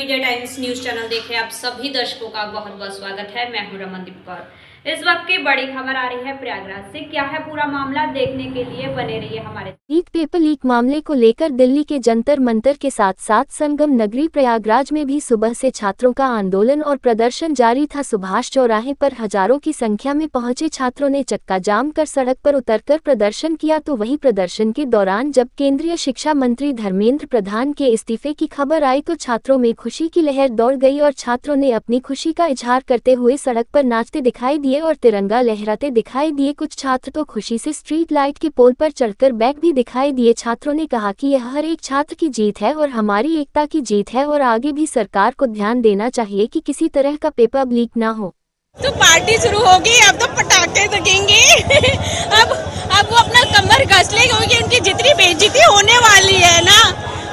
विजय times news channel देखे आप सभी दर्शकों का बहुत बहुत स्वागत है। मैं हूं रमनदीप कौर। इस वक्त की बड़ी खबर आ रही है प्रयागराज से। क्या है पूरा मामला, देखने के लिए बने रहिए हमारे। नीट पेपर लीक मामले को लेकर दिल्ली के जंतर मंतर के साथ साथ संगम नगरी प्रयागराज में भी सुबह से छात्रों का आंदोलन और प्रदर्शन जारी था। सुभाष चौराहे पर हजारों की संख्या में पहुंचे छात्रों ने चक्का जाम कर सड़क पर उतरकर प्रदर्शन किया। तो वहीं प्रदर्शन के दौरान जब केंद्रीय शिक्षा मंत्री धर्मेंद्र प्रधान के इस्तीफे की खबर आई तो छात्रों में खुशी की लहर दौड़ गई और छात्रों ने अपनी खुशी का इजहार करते हुए सड़क पर नाचते दिखाई दिए और तिरंगा लहराते दिखाई दिए। कुछ छात्र तो खुशी से स्ट्रीट लाइट के पोल पर चढ़कर बैग भी दिखाई दिए। छात्रों ने कहा कि यह हर एक छात्र की जीत है और हमारी एकता की जीत है और आगे भी सरकार को ध्यान देना चाहिए कि किसी तरह का पेपर लीक ना हो। तो पार्टी शुरू होगी, अब तो पटाखे लगेंगे। अब वो अपना कमर कस लेंगे क्योंकि उनकी जितनी बेइज्जती होने वाली है ना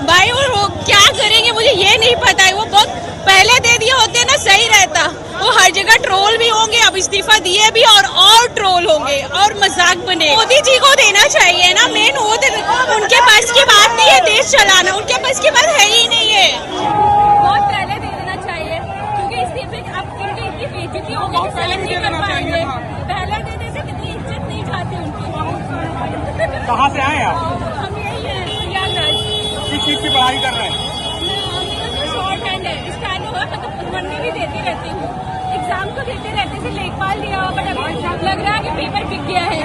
भाई, वो क्या करेंगे मुझे ये नहीं पता है। वो बहुत पहले दे दिए होते ना सही रहता। वो हर जगह ट्रोल भी होंगे, अब इस्तीफा दिए भी और ट्रोल होंगे और मजाक बने। मोदी जी को देना चाहिए ना, मेन वो उनके पास की बात नहीं है देश चलाना, उनके पास की बात है ही नहीं है। बहुत पहले दे देना चाहिए क्योंकि इस्तीफे अब उनकी इतनी बेइज्जती हो गई, सहन नहीं कर पाएंगे। पहले दे देते कितनी इज्जत नहीं जाती उनकी। कहाँ से आए आप? हम यही है प्रयागराज। किस चीज की पढ़ाई कर रहे हैं? शॉर्ट हैंड है, स्टैंड हुआ मतलब पढ़ने भी देती रहती हूँ, एग्जाम को देते रहते थे, लेखपाल दिया बट अभी लग रहा है कि पेपर बिक गया है।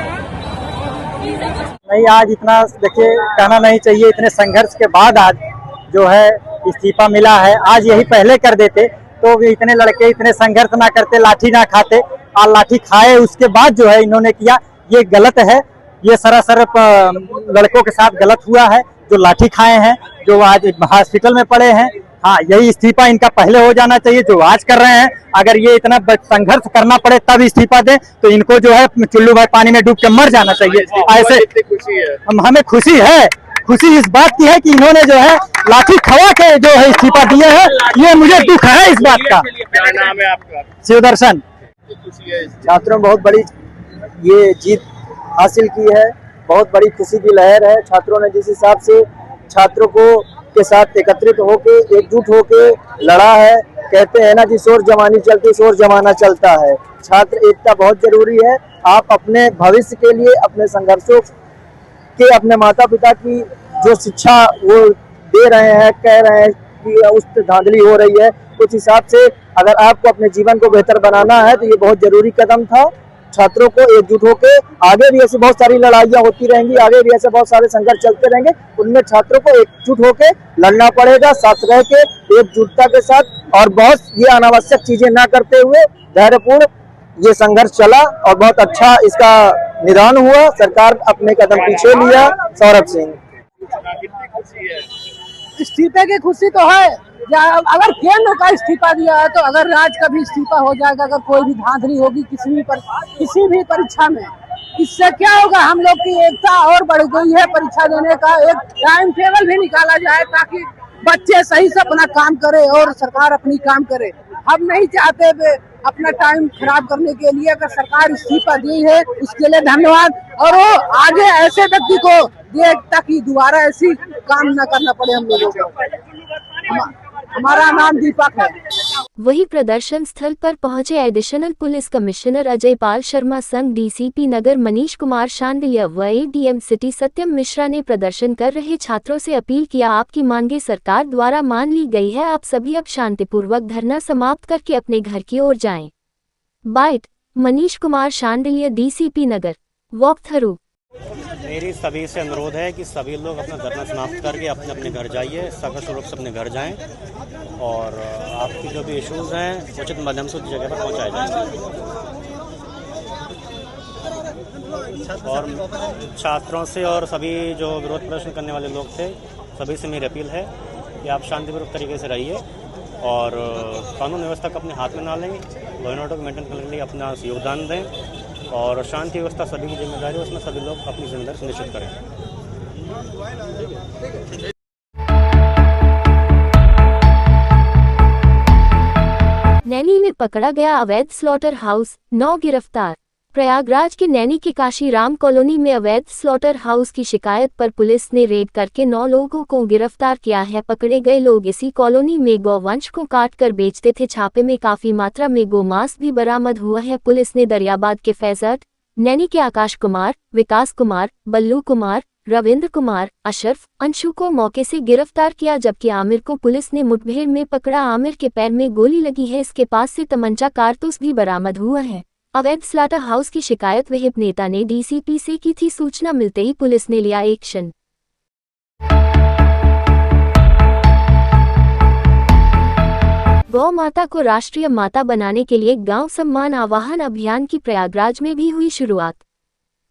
नहीं, आज इतना देखिए कहना नहीं चाहिए। इतने संघर्ष के बाद आज जो है इस्तीफा मिला है। आज यही पहले कर देते तो इतने लड़के इतने संघर्ष ना करते, लाठी ना खाते। और लाठी खाए उसके बाद जो है इन्होंने किया, ये गलत है। ये सरासर लड़कों के साथ गलत हुआ है जो लाठी खाए हैं, जो आज हॉस्पिटल में पड़े हैं। हाँ, यही इस्तीफा इनका पहले हो जाना चाहिए जो आज कर रहे हैं। अगर ये इतना संघर्ष करना पड़े तब इस्तीफा दें तो इनको जो है चुल्लू भाई पानी में डूब के मर जाना चाहिए। ऐसे हमें खुशी है, खुशी इस बात की है कि इन्होंने जो है लाठी खवा के जो है इस्तीफा दिए हैं। ये मुझे दुख है इस बात का। क्या नाम है आपका? शिवदर्शन। छात्रों बहुत बड़ी ये जीत हासिल की है, बहुत बड़ी खुशी की लहर है। छात्रों ने जिस हिसाब से छात्रों को के साथ एकत्रित होके एकजुट होके लड़ा है। कहते हैं ना कि शोर जमानी चलती शोर जमाना चलता है। छात्र एकता बहुत जरूरी है। आप अपने भविष्य के लिए अपने संघर्षों के अपने माता पिता की जो शिक्षा वो दे रहे हैं, कह रहे हैं कि उस पर धांधली हो रही है, उस हिसाब से अगर आपको अपने जीवन को बेहतर बनाना है तो ये बहुत जरूरी कदम था। छात्रों को एकजुट होकर आगे भी ऐसी बहुत सारी लड़ाइयाँ होती रहेंगी, आगे भी ऐसे बहुत सारे संघर्ष चलते रहेंगे। उनमें छात्रों को एकजुट होकर लड़ना पड़ेगा, साथ रह के एकजुटता के साथ, और बहुत ये अनावश्यक चीजें ना करते हुए धैर्यपूर्ण ये संघर्ष चला और बहुत अच्छा इसका निदान हुआ। सरकार अपने कदम पीछे लिया। सौरभ सिंह। इस्तीफे की खुशी तो है, अगर केंद्र का इस्तीफा दिया है तो अगर राज्य का भी इस्तीफा हो जाएगा, अगर कोई भी धांधली होगी किसी भी परीक्षा में, इससे क्या होगा, हम लोग की एकता और बढ़ गई है। परीक्षा देने का एक टाइम टेबल भी निकाला जाए ताकि बच्चे सही से अपना काम करे और सरकार अपनी काम करे। हम नहीं चाहते अपना टाइम खराब करने के लिए। अगर सरकार इस्तीफा दी है उसके लिए धन्यवाद, और वो आगे ऐसे व्यक्ति को दे ताकि दोबारा ऐसी काम न करना पड़े हम लोगों को। हमारा नाम दीपक है। वही प्रदर्शन स्थल पर पहुंचे additional police commissioner Ajay Pal Sharma, संघ डीसीपी नगर मनीष कुमार शांडिल्य व एडीएम सिटी सत्यम मिश्रा ने प्रदर्शन कर रहे छात्रों से अपील किया, आपकी मांगे सरकार द्वारा मान ली गई है, आप सभी अब शांतिपूर्वक धरना समाप्त करके अपने घर की ओर जाएं। बाइट मनीष कुमार शांडिल्य, डीसीपी नगर। Walk through. मेरी सभी से अनुरोध है कि सभी लोग अपना धरना समाप्त करके अपने अपने घर जाइए, सकुशल रूप से अपने घर जाएं और आपकी जो भी इश्यूज हैं उचित माध्यम से उस जगह पर पहुंचाए जाएंगे। और छात्रों से और सभी जो विरोध प्रदर्शन करने वाले लोग थे सभी से मेरी अपील है कि आप शांतिपूर्वक तरीके से रहिए और कानून व्यवस्था को अपने हाथ में ना लें, लॉ एंड ऑर्डर को मेंटेन करने के लिए अपना योगदान दें और शांति व्यवस्था सभी की जिम्मेदारी है, उसमें सभी लोग अपनी जिम्मेदारी सुनिश्चित करें। नैनी में पकड़ा गया अवैध स्लॉटर हाउस, 9 गिरफ्तार। प्रयागराज के नैनी के काशीराम कॉलोनी में अवैध स्लॉटर हाउस की शिकायत पर पुलिस ने रेड करके 9 लोगों को गिरफ्तार किया है। पकड़े गए लोग इसी कॉलोनी में गौवंश को काटकर बेचते थे। छापे में काफी मात्रा में गोमांस भी बरामद हुआ है। पुलिस ने दरियाबाद के फैजत, नैनी के आकाश कुमार, विकास कुमार, बल्लू कुमार, रविंद्र कुमार, अशरफ, अंशु को मौके से गिरफ्तार किया, जबकि आमिर को पुलिस ने मुठभेड़ में पकड़ा। आमिर के पैर में गोली लगी है। इसके पास से तमंचा कारतूस भी बरामद हुआ है। अवैध स्लॉटर हाउस की शिकायत विहिप नेता ने डीसीपी से की थी। सूचना मिलते ही पुलिस ने लिया एक्शन। गौ माता को राष्ट्रीय माता बनाने के लिए गांव सम्मान आवाहन अभियान की प्रयागराज में भी हुई शुरुआत।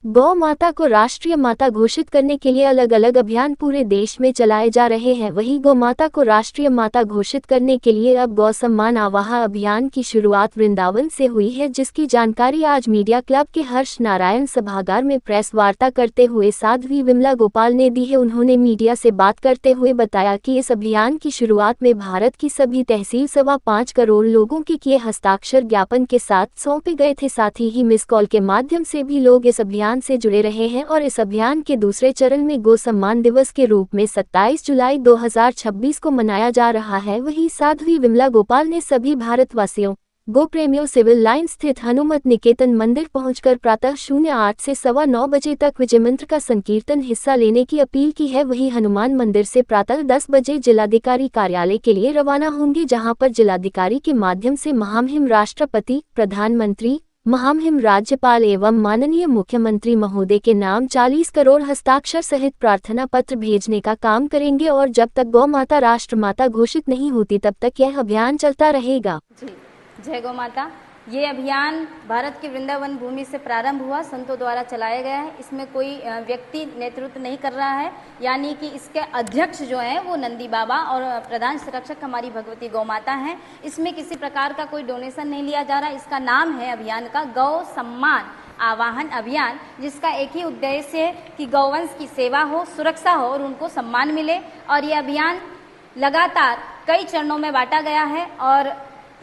गौ माता को राष्ट्रीय माता घोषित करने के लिए अलग अलग अभियान पूरे देश में चलाए जा रहे हैं। वहीं गौ माता को राष्ट्रीय माता घोषित करने के लिए अब गौ सम्मान आवाहन अभियान की शुरुआत वृंदावन से हुई है, जिसकी जानकारी आज मीडिया क्लब के हर्ष नारायण सभागार में प्रेस वार्ता करते हुए साध्वी विमला गोपाल ने दी है। उन्होंने मीडिया से बात करते हुए बताया कि इस अभियान की शुरुआत में भारत की सभी तहसील 5.25 करोड़ लोगों के किए हस्ताक्षर ज्ञापन के साथ सौंपे गए थे। साथ ही मिस कॉल के माध्यम से भी लोग इस अभियान से जुड़े रहे हैं और इस अभियान के दूसरे चरण में गो सम्मान दिवस के रूप में 27 जुलाई 2026 को मनाया जा रहा है। वहीं साध्वी विमला गोपाल ने सभी भारतवासियों, गो प्रेमियों सिविल लाइन स्थित हनुमत निकेतन मंदिर पहुंचकर प्रातः 08 से 9:15 बजे तक विजय मंत्र का संकीर्तन हिस्सा लेने की अपील की है। वहीं हनुमान मंदिर से प्रातः 10 बजे जिलाधिकारी कार्यालय के लिए रवाना होंगे, जहां पर जिलाधिकारी के माध्यम से महामहिम राष्ट्रपति, प्रधानमंत्री, महामहिम राज्यपाल एवं माननीय मुख्यमंत्री महोदय के नाम 40 करोड़ हस्ताक्षर सहित प्रार्थना पत्र भेजने का काम करेंगे और जब तक गौ माता राष्ट्रमाता घोषित नहीं होती तब तक यह अभियान चलता रहेगा। जी, जय गौ माता। ये अभियान भारत के वृंदावन भूमि से प्रारंभ हुआ, संतों द्वारा चलाया गया है। इसमें कोई व्यक्ति नेतृत्व नहीं कर रहा है, यानी कि इसके अध्यक्ष जो हैं वो नंदी बाबा और प्रधान संरक्षक हमारी भगवती गौ माता हैं। इसमें किसी प्रकार का कोई डोनेशन नहीं लिया जा रहा। इसका नाम है अभियान का गौ सम्मान आवाहन अभियान, जिसका एक ही उद्देश्य है कि गौवंश की सेवा हो, सुरक्षा हो और उनको सम्मान मिले। और ये अभियान लगातार कई चरणों में बांटा गया है और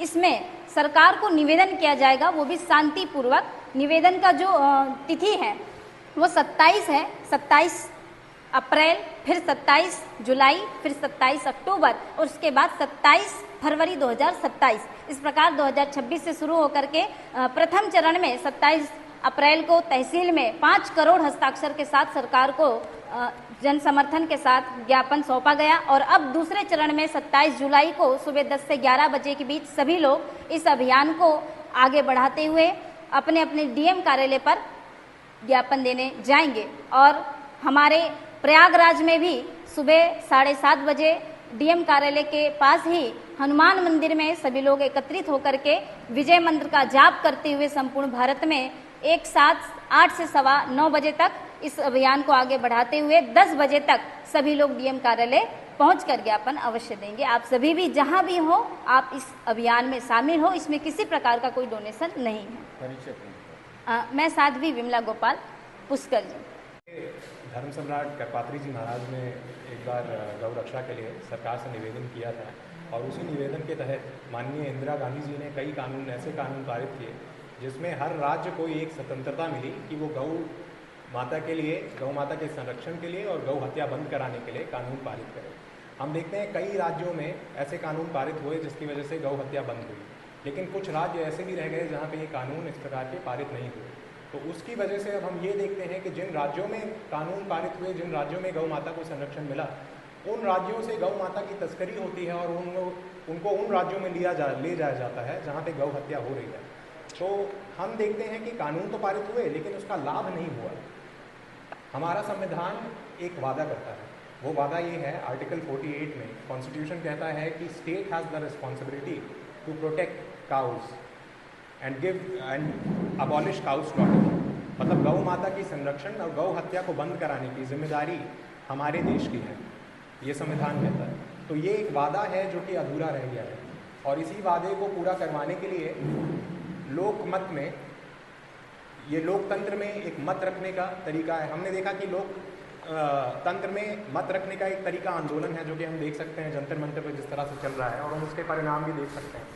इसमें सरकार को निवेदन किया जाएगा, वो भी शांतिपूर्वक। निवेदन का जो तिथि है वो 27 है, 27 अप्रैल, फिर 27 जुलाई, फिर 27 अक्टूबर और उसके बाद 27 फरवरी 2027। इस प्रकार 2026 से शुरू होकर के प्रथम चरण में 27 अप्रैल को तहसील में 5 करोड़ हस्ताक्षर के साथ सरकार को जन समर्थन के साथ ज्ञापन सौंपा गया और अब दूसरे चरण में 27 जुलाई को सुबह 10 से 11 बजे के बीच सभी लोग इस अभियान को आगे बढ़ाते हुए अपने अपने डीएम कार्यालय पर ज्ञापन देने जाएंगे। और हमारे प्रयागराज में भी सुबह 7:30 बजे डीएम कार्यालय के पास ही हनुमान मंदिर में सभी लोग एकत्रित होकर के विजय मंत्र का जाप करते हुए संपूर्ण भारत में एक साथ 8 से 9:15 बजे तक इस अभियान को आगे बढ़ाते हुए 10 बजे तक सभी लोग डीएम कार्यालय पहुंचकर ज्ञापन अवश्य देंगे। आप सभी भी जहां भी हो, आप इस अभियान में शामिल हो। इसमें किसी प्रकार का कोई डोनेशन नहीं है। मैं साध्वी विमला गोपाल, पुष्कर जी। धर्म सम्राट करपात्री जी महाराज ने एक बार गौ रक्षा के लिए सरकार से निवेदन किया था और उसी निवेदन के तहत माननीय इंदिरा गांधी जी ने कई कानून, ऐसे कानून पारित किए जिसमें हर राज्य को एक स्वतंत्रता मिली कि वो गौ माता के लिए, गौ माता के संरक्षण के लिए और गौ हत्या बंद कराने के लिए कानून पारित करे। हम देखते हैं कई राज्यों में ऐसे कानून पारित हुए जिसकी वजह से गौ हत्या बंद हुई, लेकिन कुछ राज्य ऐसे भी रह गए जहाँ पे ये कानून इस प्रकार के पारित नहीं हुए। तो उसकी वजह से अब हम ये देखते हैं कि जिन राज्यों में कानून पारित हुए, जिन राज्यों में गौ माता को संरक्षण मिला, उन राज्यों से गौ माता की तस्करी होती है और उनको उन राज्यों में ले जाया जाता है जहाँ पे गौ हत्या हो रही है। तो हम देखते हैं कि कानून तो पारित हुए लेकिन उसका लाभ नहीं हुआ। हमारा संविधान एक वादा करता है, वो वादा ये है, आर्टिकल 48 में कॉन्स्टिट्यूशन कहता है कि state has the responsibility to protect cows and abolish cows slaughter. मतलब गौ माता की संरक्षण और गौ हत्या को बंद कराने की जिम्मेदारी हमारे देश की है, ये संविधान कहता है। तो ये एक वादा है जो कि अधूरा रह गया है और इसी वादे को पूरा करवाने के लिए लोकमत में, ये लोकतंत्र में एक मत रखने का तरीका है। हमने देखा कि लोक तंत्र में मत रखने का एक तरीका आंदोलन है, जो कि हम देख सकते हैं जंतर मंतर पर जिस तरह से चल रहा है और हम उसके परिणाम भी देख सकते हैं।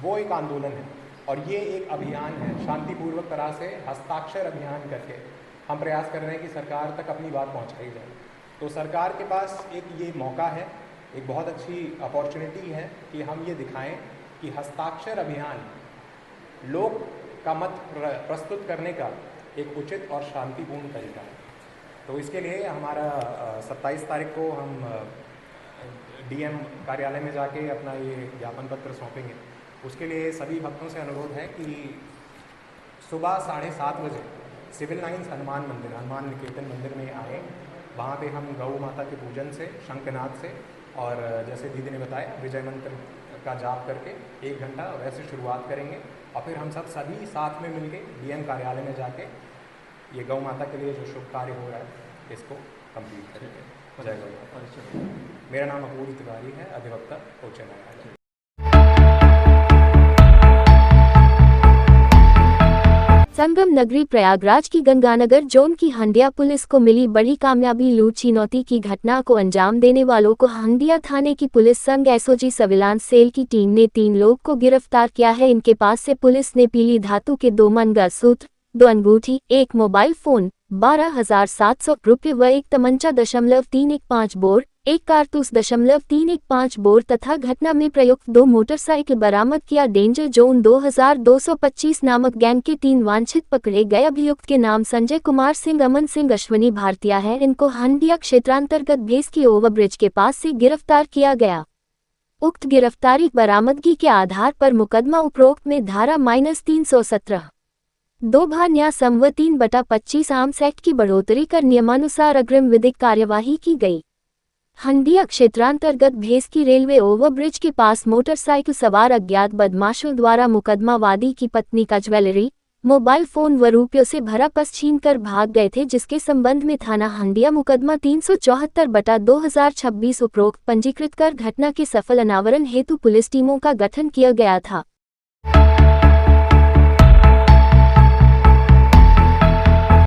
वो एक आंदोलन है। और ये एक अभियान है शांतिपूर्वक तरह से हस्ताक्षर अभियान करके हम प्रयास कर रहे हैं कि सरकार तक अपनी बात पहुंचाई जाए। तो सरकार के पास एक ये मौका है, एक बहुत अच्छी अपॉर्चुनिटी है कि हम ये दिखाएं कि हस्ताक्षर अभियान लोक का मत प्रस्तुत करने का एक उचित और शांतिपूर्ण तरीका है। तो इसके लिए हमारा 27 तारीख को हम डीएम कार्यालय में जाके अपना ये ज्ञापन पत्र सौंपेंगे। उसके लिए सभी भक्तों से अनुरोध है कि सुबह 7:30 बजे सिविल लाइन्स हनुमान निकेतन मंदिर में आए। वहाँ पे हम गौ माता के पूजन से, शंखनाद से और जैसे दीदी ने बताया विजय मंत्र का जाप करके 1 घंटा वैसे शुरुआत करेंगे और फिर हम सभी साथ में मिलके डीएम कार्यालय में जाके ये गौ माता के लिए जो शुभ कार्य हो रहा है इसको कंप्लीट करेंगे। जय गौ माता। मेरा नाम अपूर्व तिवारी है, अधिवक्ता उच्च न्यायालय। संगम नगरी प्रयागराज की गंगानगर जोन की हंडिया पुलिस को मिली बड़ी कामयाबी। लूट चिनौती की घटना को अंजाम देने वालों को हंडिया थाने की पुलिस संग एसओजी सर्विलांस सेल की टीम ने 3 लोग को गिरफ्तार किया है। इनके पास से पुलिस ने पीली धातु के 2 मंगलसूत्र, 2 अंगूठी, 1 मोबाइल फोन, 12,700 रुपये व 1 तमंचा 315 बोर, 1 कारतूस 315 बोर तथा घटना में प्रयुक्त 2 मोटरसाइकिल बरामद किया। डेंजर जोन 2225 नामक गैंग के 3 वांछित पकड़े गए। अभियुक्त के नाम संजय कुमार सिंह, अमन सिंह, अश्वनी भाटिया है। इनको हंडिया क्षेत्रांतर्गत भेस की ओवरब्रिज के पास से गिरफ्तार किया गया। उक्त गिरफ्तारी बरामदगी के आधार पर मुकदमा उपरोक्त में धारा -317 2 संव 3/25 आर्म्स एक्ट की बढ़ोतरी कर नियमानुसार अग्रिम विधिक कार्यवाही की गई। हंडिया क्षेत्रांतर्गत भेस की रेलवे ओवरब्रिज के पास मोटरसाइकिल सवार अज्ञात बदमाशों द्वारा मुकदमावादी की पत्नी का ज्वेलरी, मोबाइल फोन व रुपयों से भरा पर्स छीनकर भाग गए थे, जिसके संबंध में थाना हंडिया मुकदमा 374/2026 उपरोक्त पंजीकृत कर घटना के सफल अनावरण हेतु पुलिस टीमों का गठन किया गया था।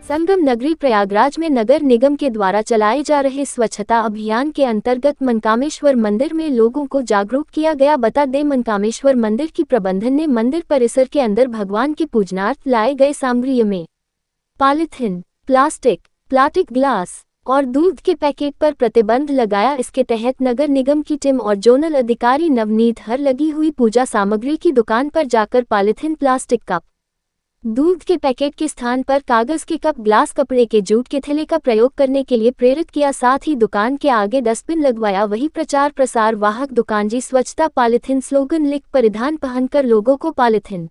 संगम नगरी प्रयागराज में नगर निगम के द्वारा चलाए जा रहे स्वच्छता अभियान के अंतर्गत मनकामेश्वर मंदिर में लोगों को जागरूक किया गया। बता दें, मनकामेश्वर मंदिर की प्रबंधन ने मंदिर परिसर के अंदर भगवान के पूजनार्थ लाए गए सामग्री में पॉलीथिन, प्लास्टिक ग्लास और दूध के पैकेट पर प्रतिबंध लगाया। इसके तहत नगर निगम की टीम और जोनल अधिकारी नवनीत हर लगी हुई पूजा सामग्री की दुकान पर जाकर पॉलीथिन, प्लास्टिक कप, दूध के पैकेट के स्थान पर कागज के कप, ग्लास, कपड़े के जूट के थैले का प्रयोग करने के लिए प्रेरित किया। साथ ही दुकान के आगे डस्टबिन लगवाया। वही प्रचार प्रसार वाहक दुकानजी स्वच्छता पॉलीथिन स्लोगन लिख परिधान पहनकर लोगों को पॉलीथिन,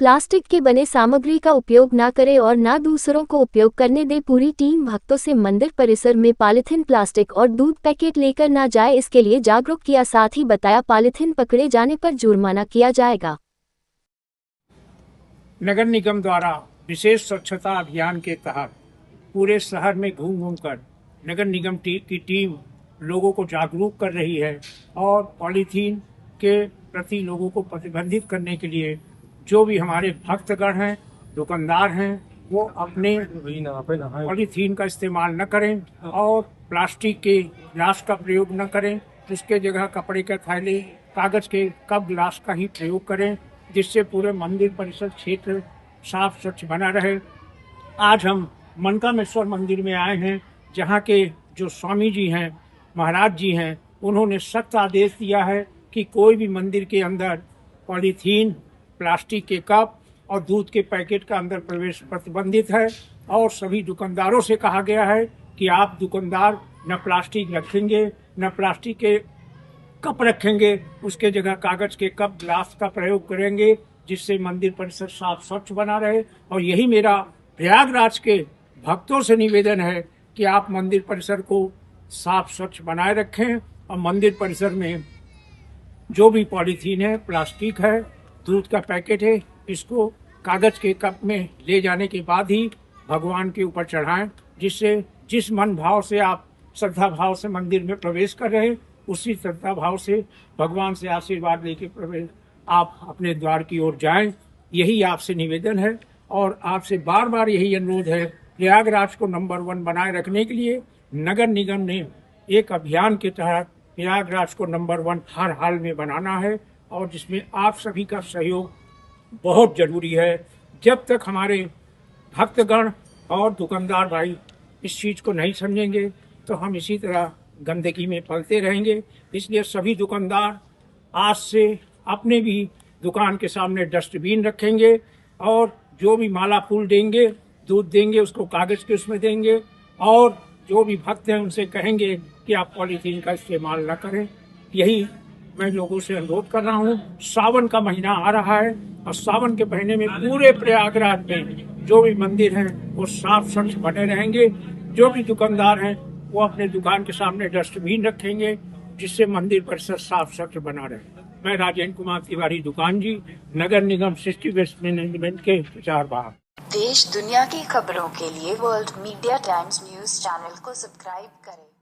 प्लास्टिक के बने सामग्री का उपयोग न करे और न दूसरों को उपयोग करने दे। पूरी टीम भक्तों से मंदिर परिसर में पॉलीथिन, प्लास्टिक और दूध पैकेट लेकर न जाए, इसके लिए जागरूक किया। साथ ही बताया पॉलीथिन पकड़े जाने पर जुर्माना किया जाएगा। नगर निगम द्वारा विशेष स्वच्छता अभियान के तहत पूरे शहर में घूम कर नगर निगम की टीम लोगों को जागरूक कर रही है और पॉलीथीन के प्रति लोगों को प्रतिबंधित करने के लिए जो भी हमारे भक्तगण हैं, दुकानदार हैं, वो अपने पॉलीथीन का इस्तेमाल न करें और प्लास्टिक के ग्लास का प्रयोग न करें। उसके जगह कपड़े के थैले, कागज के कप, ग्लास का ही प्रयोग करें, जिससे पूरे मंदिर परिसर क्षेत्र साफ स्वच्छ बना रहे। आज हम मनकामेश्वर मंदिर में आए हैं, जहाँ के जो स्वामी जी हैं, महाराज जी हैं, उन्होंने सख्त आदेश दिया है कि कोई भी मंदिर के अंदर पॉलीथीन, प्लास्टिक के कप और दूध के पैकेट का अंदर प्रवेश प्रतिबंधित है। और सभी दुकानदारों से कहा गया है कि आप दुकानदार न प्लास्टिक रखेंगे, न प्लास्टिक के कप रखेंगे, उसके जगह कागज के कप, ग्लास का प्रयोग करेंगे, जिससे मंदिर परिसर साफ स्वच्छ बना रहे। और यही मेरा प्रयागराज के भक्तों से निवेदन है कि आप मंदिर परिसर को साफ स्वच्छ बनाए रखें और मंदिर परिसर में जो भी पॉलीथीन है, प्लास्टिक है, दूध का पैकेट है, इसको कागज के कप में ले जाने के बाद ही भगवान के ऊपर चढ़ाएं, जिससे जिस मन भाव से आप श्रद्धा भाव से मंदिर में प्रवेश कर रहे हैं, उसी श्रद्धा भाव से भगवान से आशीर्वाद लेके प्रवेश आप अपने द्वार की ओर जाएं। यही आपसे निवेदन है और आपसे बार बार यही अनुरोध है। प्रयागराज को नंबर 1 बनाए रखने के लिए नगर निगम ने एक अभियान के तहत प्रयागराज को नंबर 1 हर हाल में बनाना है और जिसमें आप सभी का सहयोग बहुत जरूरी है। जब तक हमारे भक्तगण और दुकानदार भाई इस चीज़ को नहीं समझेंगे तो हम इसी तरह गंदगी में पलते रहेंगे। इसलिए सभी दुकानदार आज से अपने भी दुकान के सामने डस्टबिन रखेंगे और जो भी माला फूल देंगे, दूध देंगे, उसको कागज़ के उसमें देंगे और जो भी भक्त हैं उनसे कहेंगे कि आप पॉलीथीन का इस्तेमाल न करें। यही मैं लोगों से अनुरोध कर रहा हूँ। सावन का महीना आ रहा है और सावन के महीने में पूरे प्रयागराज में जो भी मंदिर हैं वो साफ स्वच्छ बने रहेंगे। जो भी दुकानदार हैं वो अपने दुकान के सामने डस्टबिन रखेंगे जिससे मंदिर परिसर साफ स्वच्छ बना रहे। मैं राजेंद्र कुमार तिवारी दुकान जी, नगर निगम सिटी वेस्ट मैनेजमेंट के प्रचार वाहक। देश दुनिया की खबरों के लिए world media times news channel को सब्सक्राइब करें।